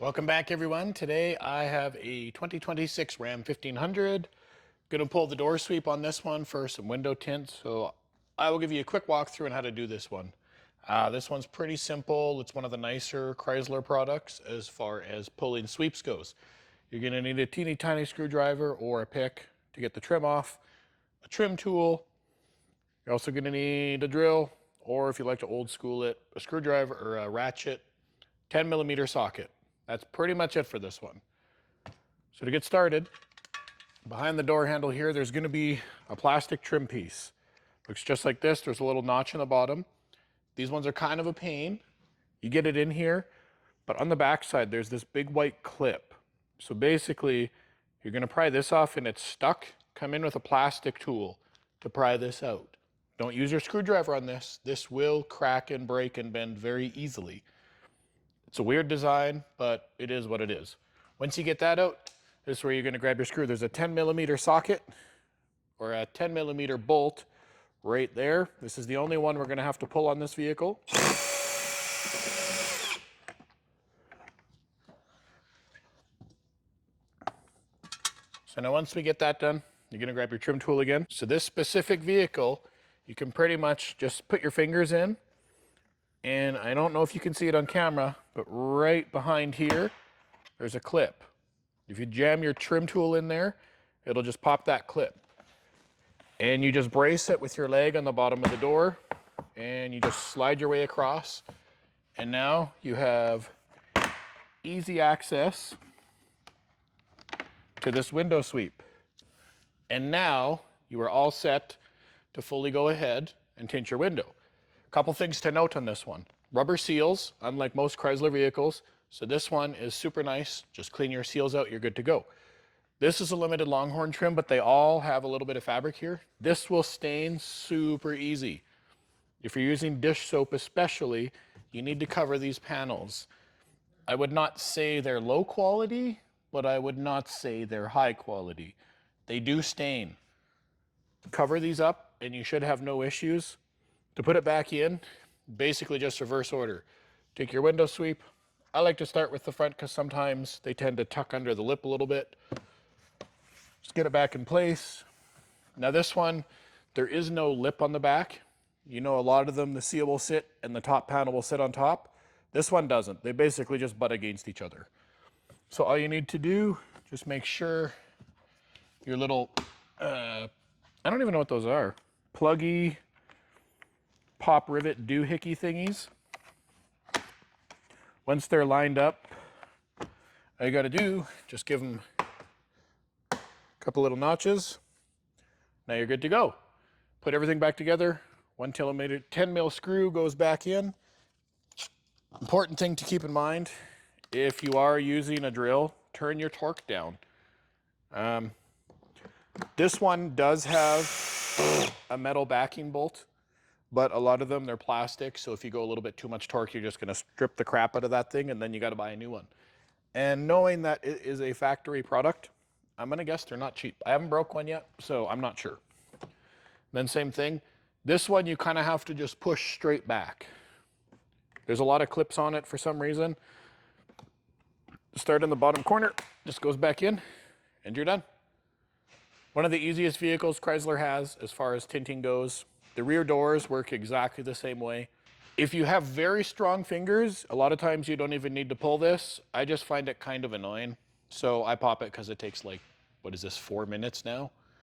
Welcome back, everyone. Today I have a 2026 Ram 1500. Gonna pull the door sweep on this one for some window tint. So I will give you a quick walkthrough on how to do this one. This one's pretty simple. It's one of the nicer Chrysler products as far as pulling sweeps goes. You're gonna need a teeny tiny screwdriver or a pick to get the trim off, a trim tool. You're also gonna need a drill, or if you like to old school it, a screwdriver or a ratchet, 10mm socket. That's pretty much it for this one. So to get started, behind the door handle here, there's going to be a plastic trim piece. Looks just like this. There's a little notch in the bottom. These ones are kind of a pain. You get it in here, but on the back side, there's this big white clip. So basically, you're going to pry this off and it's stuck. Come in with a plastic tool to pry this out. Don't use your screwdriver on this. This will crack and break and bend very easily. It's a weird design, but it is what it is. Once you get that out, this is where you're going to grab your screw. There's a 10mm socket or a 10mm bolt right there. This is the only one we're going to have to pull on this vehicle. So now once we get that done, you're going to grab your trim tool again. So this specific vehicle, you can pretty much just put your fingers in. And I don't know if you can see it on camera, but right behind here, there's a clip. If you jam your trim tool in there, it'll just pop that clip. And you just brace it with your leg on the bottom of the door, and you just slide your way across. And now you have easy access to this window sweep. And now you are all set to fully go ahead and tint your window. Couple things to note on this one. Rubber seals, unlike most Chrysler vehicles. So this one is super nice. Just clean your seals out, you're good to go. This is a limited Longhorn trim, but they all have a little bit of fabric here. This will stain super easy. If you're using dish soap especially, you need to cover these panels. I would not say they're low quality, but I would not say they're high quality. They do stain. Cover these up and you should have no issues. To put it back in, basically just reverse order. Take your window sweep. I like to start with the front because sometimes they tend to tuck under the lip a little bit. Just get it back in place. Now this one, there is no lip on the back. You know, a lot of them, the seal will sit and the top panel will sit on top. This one doesn't. They basically just butt against each other. So all you need to do, just make sure your little, I don't even know what those are. Pluggy, pop rivet doohickey thingies. Once they're lined up, all you got to do, just give them a couple little notches. Now you're good to go. Put everything back together. 10mm screw goes back in. Important thing to keep in mind, if you are using a drill, turn your torque down. This one does have a metal backing bolt, but a lot of them, they're plastic. So if you go a little bit too much torque, you're just going to strip the crap out of that thing, and then you got to buy a new one. And knowing that it is a factory product, I'm going to guess they're not cheap. I haven't broke one yet, so I'm not sure. Then same thing. This one, you kind of have to just push straight back. There's a lot of clips on it for some reason. Start in the bottom corner, just goes back in, and you're done. One of the easiest vehicles Chrysler has as far as tinting goes. The rear doors work exactly the same way. If you have very strong fingers, a lot of times you don't even need to pull this. I just find it kind of annoying. So I pop it because it takes like, what is this, 4 minutes now?